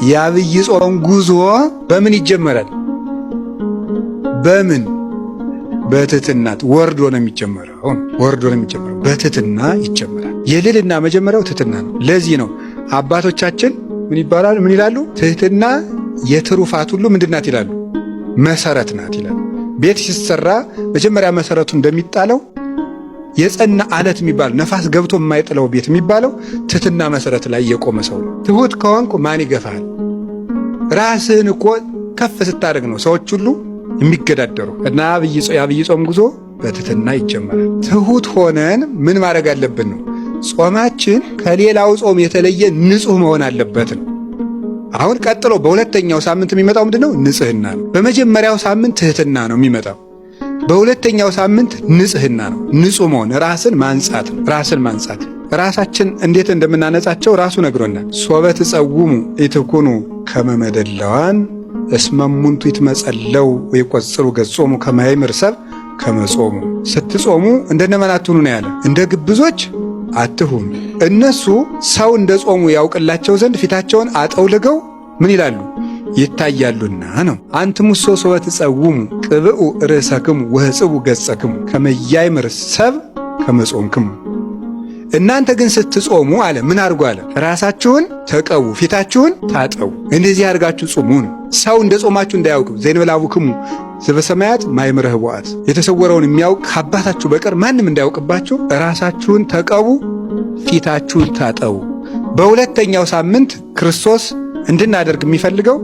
የአብይ ጾም ጉዞ በምን ይጀመራል? በምን? በትሕትናት ወርዶ ነው የሚጀመረው። ወርዶ ነው የሚጀመረው፣ በትሕትና ይጀመራል። የልዕልና መጀመሪያው ትሕትና ነው። ለዚህ ነው አባቶቻችን ምን ይባላል? ምን ይላሉ? ትሕትና የትሩፋት ሁሉ ምንድናት ይላሉ? መሰረት ናት ይላሉ። ቤት ሲሰራ መጀመሪያ መሰረቱ እንደሚጣለው የጸና አለት የሚባል ነፋስ ገብቶ የማይጥለው ቤት የሚባለው ትሕትና መሰረት ላይ የቆመ ሰው ነው። ትሑት ከሆንኩ ማን ይገፋል? ራስህን እኮ ከፍ ስታደርግ ነው ሰዎች ሁሉ የሚገዳደሩ እና የአብይ ጾም ጉዞ በትሕትና ይጀመራል። ትሑት ሆነን ምን ማድረግ አለብን ነው? ጾማችን ከሌላው ጾም የተለየ ንጹሕ መሆን አለበት ነው። አሁን ቀጥሎ በሁለተኛው ሳምንት የሚመጣው ምንድነው? ንጽሕና ነው። በመጀመሪያው ሳምንት ትሕትና ነው የሚመጣው። በሁለተኛው ሳምንት ንጽሕና ነው። ንጹሕ መሆን ራስን ማንጻት ነው። ራስን ማንጻት ራሳችን እንዴት እንደምናነጻቸው ራሱ ነግሮናል። ሶበ ትጸውሙ ኢትኩኑ ከመ መደላዋን እስመ እሙንቱ ይትመጸለው ወይቈጽሩ ገጾሙ ከመ ያእምር ሰብእ ከመ ጾሙ። ስትጾሙ እንደነማን አትሁኑ ነው ያለ። እንደ ግብዞች አትሁኑ። እነሱ ሰው እንደ ጾሙ ያውቅላቸው ዘንድ ፊታቸውን አጠውልገው ምን ይላሉ? ይታያሉና ነው። አንትሙሶ ሶበ ትጸውሙ ቅብኡ ርእሰክሙ ወሕጽቡ ገጸክሙ ከመ ያእምር ሰብእ ከመ ጾምክሙ። እናንተ ግን ስትጾሙ አለ ምን አድርጉ አለ? ራሳችሁን ተቀቡ፣ ፊታችሁን ታጠቡ፣ እንደዚህ አድርጋችሁ ጹሙ ነው። ሰው እንደ ጾማችሁ እንዳያውቅ ዘእንበለ አቡክሙ ዘበሰማያት ማእምረ ኅቡዓት፣ የተሰወረውን የሚያውቅ ከአባታችሁ በቀር ማንም እንዳያውቅባችሁ ራሳችሁን ተቀቡ፣ ፊታችሁን ታጠቡ። በሁለተኛው ሳምንት ክርስቶስ እንድናደርግ የሚፈልገው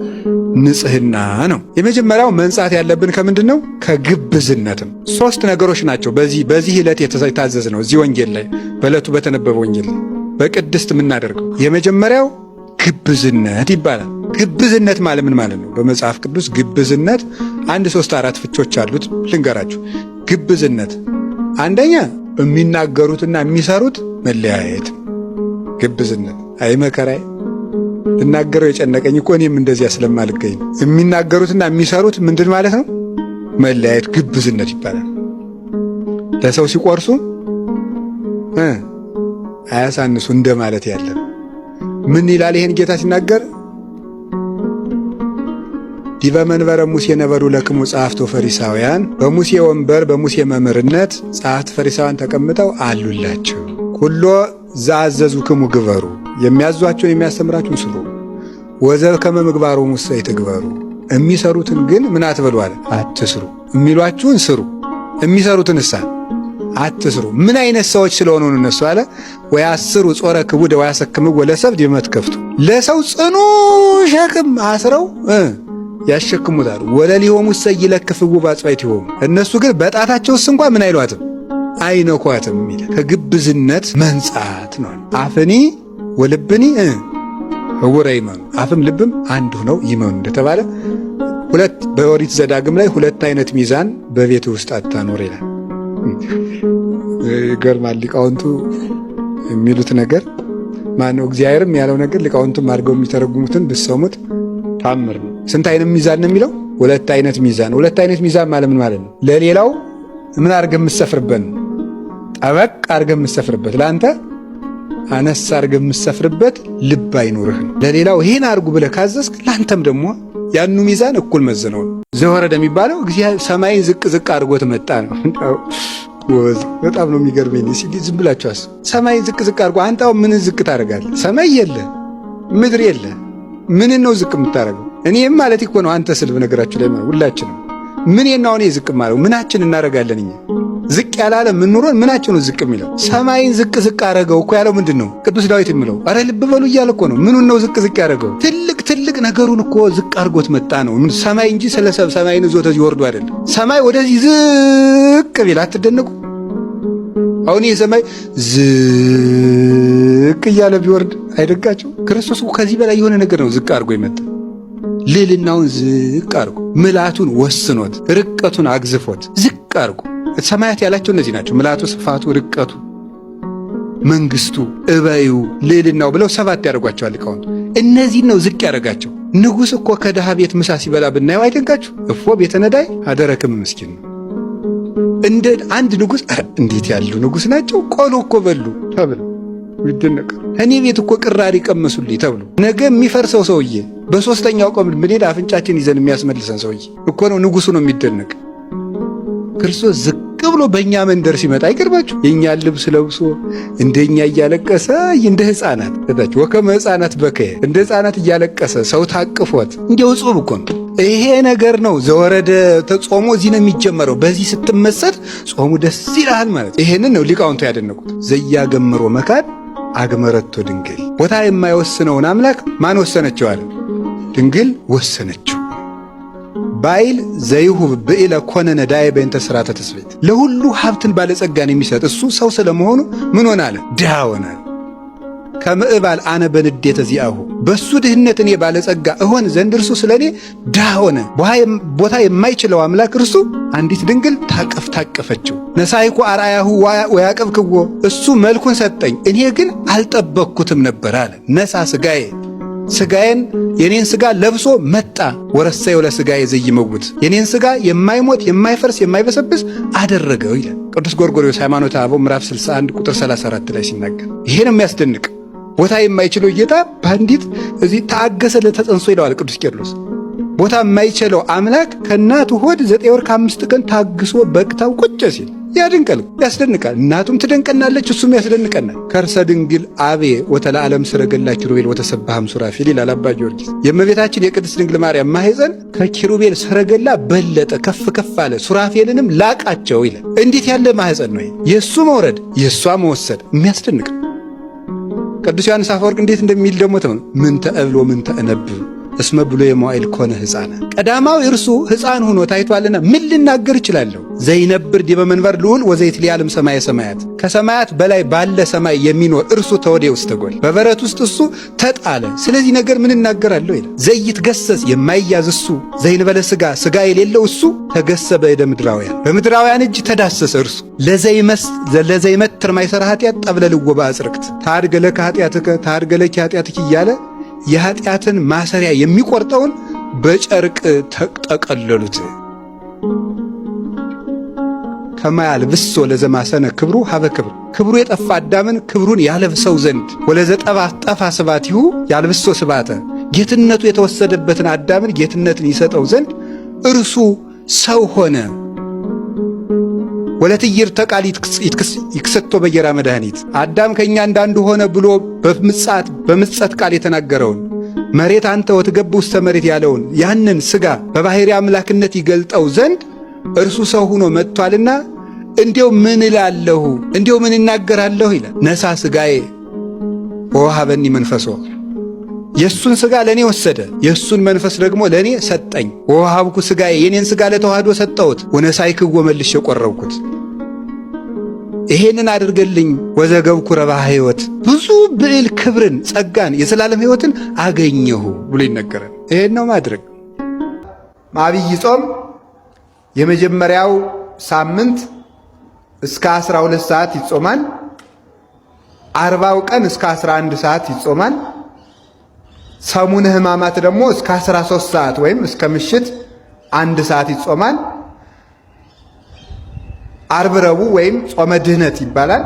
ንጽሕና ነው። የመጀመሪያው መንጻት ያለብን ከምንድን ነው? ከግብዝነትም። ሦስት ነገሮች ናቸው በዚህ ዕለት የታዘዝ ነው። እዚህ ወንጌል ላይ በዕለቱ በተነበበ ወንጌል ላይ በቅድስት የምናደርገው የመጀመሪያው ግብዝነት ይባላል። ግብዝነት ማለት ምን ማለት ነው? በመጽሐፍ ቅዱስ ግብዝነት 1 3 4 ፍቾች አሉት። ልንገራችሁ። ግብዝነት አንደኛ የሚናገሩትና የሚሰሩት መለያየት። ግብዝነት አይ መከራዬ ልናገረው የጨነቀኝ እኮ እኔም እንደዚያ ስለማልገኝ ነው። የሚናገሩትና የሚሰሩት ምንድን ማለት ነው? መለያየት ግብዝነት ይባላል። ለሰው ሲቆርሱ አያሳንሱ እንደማለት ያለ ምን ይላል? ይሄን ጌታ ሲናገር ዲበ መንበረ ሙሴ ነበሩ ለክሙ ጸሐፍት ወፈሪሳውያን፣ በሙሴ ወንበር በሙሴ መምህርነት ጸሐፍት ፈሪሳውያን ተቀምጠው አሉላቸው። ኩሎ ዘአዘዙክሙ ግበሩ፣ የሚያዟቸውን የሚያስተምራችሁን ስሩ። ወዘከመ ምግባሮሙ ይትግበሩ፣ የሚሰሩትን ግን ምን አትበሉ አለ? አትስሩ። የሚሏችሁን ስሩ፣ የሚሰሩትን አትስሩ። ምን አይነት ሰዎች ስለሆኑ ነው እነሱ አለ? ወያስሩ ጾረ ክቡደ ወያሰክምዎ ለሰብእ ዲበ መትከፍቱ፣ ለሰው ጽኑ ሸክም አስረው ያሸክሙታል። ወለሊሆሙ ይለክፍዎ በአጽባዕቲሆሙ፣ እነሱ ግን በጣታቸውስ እንኳ ምን አይሏትም አይነኳትም። የሚል ከግብዝነት መንጻት ነው። አፍኒ ወልብኒ ህውረ ይመኑ፣ አፍም ልብም አንድ ሆነው ይመኑ እንደተባለ በኦሪት ዘዳግም ላይ 2 አይነት ሚዛን በቤት ውስጥ አታኖር ይላል። ይገርማል። ሊቃውንቱ የሚሉት ነገር ማነው? እግዚአብሔርም ያለው ነገር ሊቃውንቱም አድርገው የሚተረጉሙትን ብትሰሙት ታምር ነው። ስንት አይነት ሚዛን ነው የሚለው? 2 አይነት ሚዛን። 2 አይነት ሚዛን ማለት ምን ማለት ነው? ለሌላው ምን አድርገህ የምትሰፍርበት ነው? ጠበቅ አድርገህ የምትሰፍርበት፣ ለአንተ አነስ አድርገህ የምትሰፍርበት ልብ አይኖርህ ነው። ለሌላው ይሄን አድርጉ ብለህ ካዘዝክ ለአንተም ደግሞ ያኑ ሚዛን እኩል መዝነው ነው። ዘወረደ የሚባለው እግዚአብሔር ሰማይን ዝቅ ዝቅ አድርጎት መጣ ነው። በጣም ነው የሚገርመኝ። ዝም ብላችሁ አስቡ። ሰማይን ዝቅ ዝቅ አድርጎ አንተ አሁን ምን ዝቅ ታደርጋለህ? ሰማይ የለ ምድር የለ፣ ምን ነው ዝቅ የምታደርገው? እኔም ማለት እኮ ነው አንተ ስልብ ነገራችሁ ላይ ማለት ሁላችንም ምን ነው እኔ ዝቅ ማለው ምናችን እናደርጋለን? እኛ ዝቅ ያላለ ምን ኑሮን ምናችን ነው ዝቅ የሚለው? ሰማይን ዝቅ ዝቅ አደረገው እኮ ያለው ምንድን ነው? ቅዱስ ዳዊት የሚለው አረ ልብ በሉ እያለ እኮ ነው። ምኑን ነው ዝቅ ዝቅ ያደረገው? ትልቅ ነገሩን እኮ ዝቅ አድርጎት መጣ ነው። ሰማይ እንጂ ሰማይን ይዞ ተዚህ ወርዶ አይደለም። ሰማይ ወደዚህ ዝቅ ቢል አትደነቁ? አሁን ይሄ ሰማይ ዝቅ እያለ ቢወርድ አይደጋቸው? ክርስቶስ ከዚህ በላይ የሆነ ነገር ነው ዝቅ አድርጎ ይመጣ። ልዕልናውን ዝቅ አድርጎ ምልአቱን ወስኖት ርቀቱን አግዝፎት ዝቅ አድርጎ ሰማያት ያላቸው እነዚህ ናቸው። ምልአቱ፣ ስፋቱ፣ ርቀቱ፣ መንግስቱ፣ እበዩ፣ ልዕልናው ብለው 7 ያደርጓቸዋል ሊቃውንቱ። እነዚህን ነው ዝቅ ያደርጋቸው። ንጉሥ እኮ ከድሃ ቤት ምሳ ሲበላ ብናየው አይደንቃችሁ? እፎ ቤተ ነዳይ አደረክም ምስኪን ነው። እንደ አንድ ንጉሥ እንዴት ያሉ ንጉሥ ናቸው! ቆሎ እኮ በሉ ተብሎ ይደነቃል። እኔ ቤት እኮ ቅራሪ ቀመሱልኝ ተብሎ ነገ የሚፈርሰው ሰውዬ በሶስተኛው ቀን ብንሄድ አፍንጫችን ይዘን የሚያስመልሰን ሰውዬ እኮ ነው። ንጉሱ ነው የሚደነቅ። ክርስቶስ ዝቅ ብሎ በእኛ መንደር ሲመጣ አይቀርባችሁ? የእኛን ልብስ ለብሶ እንደኛ እያለቀሰ እንደ ሕፃናት እታች ወከመ ሕፃናት በከየ እንደ ሕፃናት እያለቀሰ ሰው ታቅፎት እንዲያው ጾም እኮ ነው። ይሄ ነገር ነው ዘወረደ ተጾሞ እዚህ ነው የሚጀመረው። በዚህ ስትመሰጥ ጾሙ ደስ ይላል ማለት። ይሄንን ነው ሊቃውንቱ ያደነቁት። ዘያገምሮ መካን አግመረቶ ድንግል። ቦታ የማይወስነውን አምላክ ማን ወሰነችው አለ? ድንግል ወሰነችው። ባይል ዘይሁብ ብኢለ ኮነ ነዳየ በእንተ ሥርዓተ ትስብእት። ለሁሉ ሀብትን ባለጸጋን የሚሰጥ እሱ ሰው ስለመሆኑ ምን ሆነ አለ? ድሃ ሆነ። ከምዕባል አነ በንዴተ ዚአሁ። በሱ ድህነት እኔ ባለጸጋ እሆን ዘንድ እርሱ ስለኔ ድሃ ሆነ። ቦታ የማይችለው አምላክ እርሱ አንዲት ድንግል ታቀፈችው። ነሳይኩ አርአያሁ ወያቀብክዎ። እሱ መልኩን ሰጠኝ፣ እኔ ግን አልጠበቅኩትም ነበር አለ። ነሳ ሥጋዬ፣ ሥጋዬን የኔን ሥጋ ለብሶ መጣ። ወረሰዮ ለሥጋዬ ዘይመውት። የኔን ሥጋ የማይሞት የማይፈርስ የማይበሰብስ አደረገው ይላል ቅዱስ ጎርጎርዮስ ሃይማኖተ አበው ምዕራፍ 61 ቁጥር 34 ላይ ሲናገር። ይሄን የሚያስደንቅ ቦታ የማይችለው ጌታ በአንዲት እዚህ ታገሰ ለተጸንሶ ይለዋል ቅዱስ ቄርሎስ። ቦታ የማይችለው አምላክ ከእናቱ ሆድ 9 ወር ከ5 ቀን ታግሶ በቅታው ቁጭ ሲል ያድንቃል፣ ያስደንቃል። እናቱም ትደንቀናለች፣ እሱም ያስደንቀናል። ከርሰ ድንግል አቤ ወተለዓለም ሰረገላ ኪሩቤል ወተሰብሐም ሱራፌል ይላል አባ ጊዮርጊስ። የእመቤታችን የቅድስት ድንግል ማርያም ማኅፀን ከኪሩቤል ሰረገላ በለጠ፣ ከፍ ከፍ አለ፣ ሱራፌልንም ላቃቸው ይላል። እንዴት ያለ ማኅፀን ነው! የእሱ መውረድ የእሷ መወሰድ የሚያስደንቅ። ቅዱስ ዮሐንስ አፈወርቅ እንዴት እንደሚል ደግሞ ተመልከቱ። ምን ተእብሎ ምን ተእነብብ እስመ ብሎ የመዋዕል ኮነ ሕፃነ። ቀዳማዊ እርሱ ሕፃን ሆኖ ታይቷልና ምን ልናገር እችላለሁ? ዘይነብር ዲበ መንበር ልዑል ወዘይትሊዓለም ሰማየ ሰማያት። ከሰማያት በላይ ባለ ሰማይ የሚኖር እርሱ ተወዴ ውስጥ ተጎል፣ በበረት ውስጥ እሱ ተጣለ። ስለዚህ ነገር ምን እናገራለሁ ይላል። ዘይትገሰጽ የማይያዝ እሱ፣ ዘይንበለ ሥጋ ሥጋ የሌለው እሱ፣ ተገሰበ እደ ምድራውያን በምድራውያን እጅ ተዳሰሰ እርሱ። ለዘይመትር ማይሰራ ኃጢአት ጠብለልዎ በአጽርቅት። ታድገ ለከ ኃጢአትከ ታድገ ለኪ ኃጢአትኪ እያለ የኃጢአትን ማሰሪያ የሚቆርጠውን በጨርቅ ተጠቀለሉት። ከማያልብሶ ለዘማሰነ ክብሩ ሀበ ክብር። ክብሩ የጠፋ አዳምን ክብሩን ያለብሰው ዘንድ ወለዘጠፋ ስባቲሁ ያልብሶ ስባተ። ጌትነቱ የተወሰደበትን አዳምን ጌትነትን ይሰጠው ዘንድ እርሱ ሰው ሆነ። ወለትይርተ ቃል ይክሰቶ በጌራ መድኃኒት። አዳም ከእኛ እንዳንዱ ሆነ ብሎ በምጸት ቃል የተናገረውን መሬት አንተ ወትገብ ውስተ መሬት ያለውን ያንን ሥጋ በባሕርይ አምላክነት ይገልጠው ዘንድ እርሱ ሰው ሆኖ መጥቷልና እንዲያው ምን እላለሁ እንዲያው ምን እናገራለሁ ይላል። ነሳ ሥጋዬ ወወሀበኒ መንፈሶ። የእሱን ሥጋ ለእኔ ወሰደ፣ የእሱን መንፈስ ደግሞ ለእኔ ሰጠኝ። ወወሀብኩ ሥጋዬ፣ የኔን ሥጋ ለተዋህዶ ሰጠሁት። ወነሳይክዎ መልሼ ቆረብኩት። ይሄንን አድርገልኝ ወዘገብኩ ረብሐ ሕይወት፣ ብዙ ብዕል ክብርን ጸጋን የዘላለም ሕይወትን አገኘሁ ብሎ ይነገራል። ይሄን ነው ማድረግ። አብይ ጾም የመጀመሪያው ሳምንት እስከ 12 ሰዓት ይጾማል። 40ው ቀን እስከ 11 ሰዓት ይጾማል። ሰሙነ ሕማማት ደግሞ እስከ 13 ሰዓት ወይም እስከ ምሽት 1 ሰዓት ይጾማል። ዓርብ ረቡዕ ወይም ጾመ ድህነት ይባላል።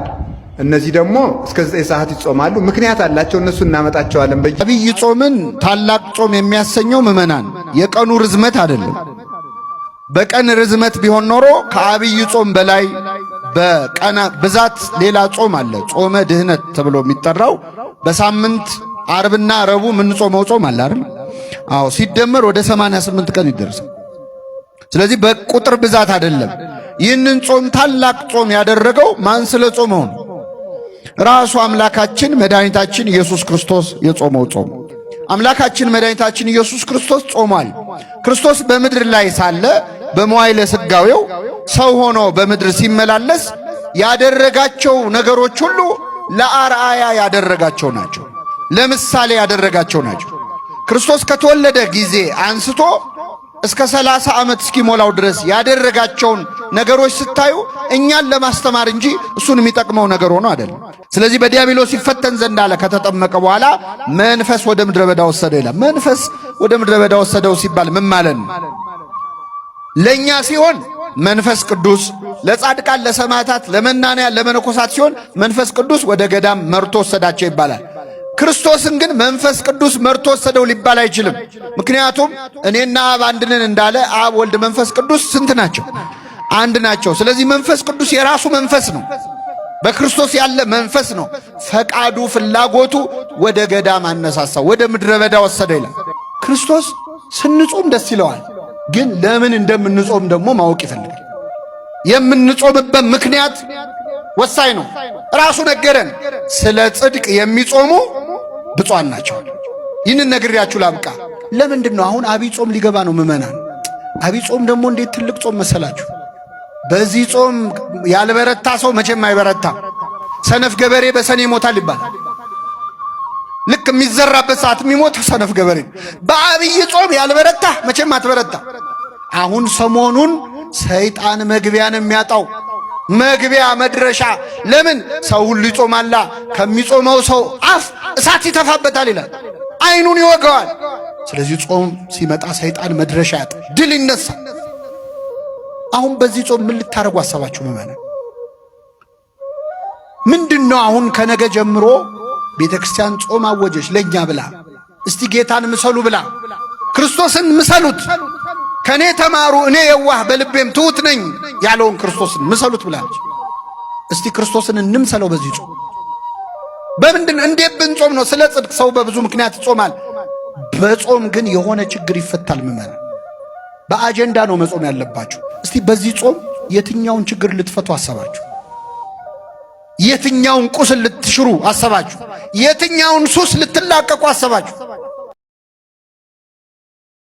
እነዚህ ደግሞ እስከ 9 ሰዓት ይጾማሉ። ምክንያት አላቸው፣ እነሱ እናመጣቸዋለን። አብይ ጾምን ታላቅ ጾም የሚያሰኘው ምዕመናን የቀኑ ርዝመት አይደለም። በቀን ርዝመት ቢሆን ኖሮ ከአብይ ጾም በላይ በቀና ብዛት ሌላ ጾም አለ። ጾመ ድህነት ተብሎ የሚጠራው በሳምንት ዓርብና ረቡዕ ምን ጾመው ጾም አለ አይደል? አዎ፣ ሲደመር ወደ 88 ቀን ይደርሳል። ስለዚህ በቁጥር ብዛት አይደለም። ይህንን ጾም ታላቅ ጾም ያደረገው ማን ስለ ጾመው ነው? ራሱ አምላካችን መድኃኒታችን ኢየሱስ ክርስቶስ የጾመው ጾም። አምላካችን መድኃኒታችን ኢየሱስ ክርስቶስ ጾሟል። ክርስቶስ በምድር ላይ ሳለ በመዋዕለ ሥጋዌው ሰው ሆኖ በምድር ሲመላለስ ያደረጋቸው ነገሮች ሁሉ ለአርአያ ያደረጋቸው ናቸው፣ ለምሳሌ ያደረጋቸው ናቸው። ክርስቶስ ከተወለደ ጊዜ አንስቶ እስከ 30 ዓመት እስኪሞላው ድረስ ያደረጋቸውን ነገሮች ስታዩ እኛን ለማስተማር እንጂ እሱን የሚጠቅመው ነገር ሆኖ አይደለም። ስለዚህ በዲያብሎስ ሲፈተን ዘንድ አለ ከተጠመቀ በኋላ መንፈስ ወደ ምድረ በዳ ወሰደው ይላል። መንፈስ ወደ ምድረ በዳ ወሰደው ሲባል ምን ማለት ነው? ለኛ ሲሆን መንፈስ ቅዱስ፣ ለጻድቃን፣ ለሰማዕታት፣ ለመናንያን፣ ለመነኮሳት ሲሆን መንፈስ ቅዱስ ወደ ገዳም መርቶ ወሰዳቸው ይባላል። ክርስቶስን ግን መንፈስ ቅዱስ መርቶ ወሰደው ሊባል አይችልም። ምክንያቱም እኔና አብ አንድ ነን እንዳለ አብ፣ ወልድ፣ መንፈስ ቅዱስ ስንት ናቸው? አንድ ናቸው። ስለዚህ መንፈስ ቅዱስ የራሱ መንፈስ ነው። በክርስቶስ ያለ መንፈስ ነው። ፈቃዱ ፍላጎቱ ወደ ገዳም አነሳሳው፣ ወደ ምድረ በዳ ወሰደ ይላል። ክርስቶስ ስንጾም ደስ ይለዋል። ግን ለምን እንደምንጾም ደግሞ ማወቅ ይፈልጋል። የምንጾምበት ምክንያት ወሳኝ ነው። ራሱ ነገረን። ስለ ጽድቅ የሚጾሙ ብፁዓን ናቸው። ይህንን ነግሬያችሁ ላብቃ። ለምንድን ነው አሁን አብይ ጾም ሊገባ ነው ምእመናን? አብይ ጾም ደግሞ እንዴት ትልቅ ጾም መሰላችሁ? በዚህ ጾም ያልበረታ ሰው መቼም አይበረታ። ሰነፍ ገበሬ በሰኔ ይሞታል ይባላል። ልክ የሚዘራበት ሰዓት የሚሞት ሰነፍ ገበሬ። በአብይ ጾም ያልበረታ መቼም አትበረታ። አሁን ሰሞኑን ሰይጣን መግቢያን የሚያጣው መግቢያ መድረሻ። ለምን ሰው ሁሉ ይጾማላ? ከሚጾመው ሰው አፍ እሳት ይተፋበታል ይላል፣ አይኑን ይወገዋል። ስለዚህ ጾም ሲመጣ ሰይጣን መድረሻ ያጣ፣ ድል ይነሳል። አሁን በዚህ ጾም ምን ልታረጉ አሰባችሁ ምእመናን? ምንድነው አሁን ከነገ ጀምሮ ቤተ ክርስቲያን ጾም አወጀች ለኛ ብላ። እስቲ ጌታን ምሰሉ ብላ፣ ክርስቶስን ምሰሉት፣ ከኔ ተማሩ እኔ የዋህ በልቤም ትሑት ነኝ ያለውን ክርስቶስን ምሰሉት ብላለች። እስቲ ክርስቶስን እንምሰለው በዚህ ጾም። በምንድን እንዴት ብንጾም ነው? ስለ ጽድቅ ሰው በብዙ ምክንያት ይጾማል። በጾም ግን የሆነ ችግር ይፈታል ምእመናን። በአጀንዳ ነው መጾም ያለባችሁ። እስቲ በዚህ ጾም የትኛውን ችግር ልትፈቱ አሰባችሁ? የትኛውን ቁስል ልትሽሩ አሰባችሁ? የትኛውን ሱስ ልትላቀቁ አሰባችሁ?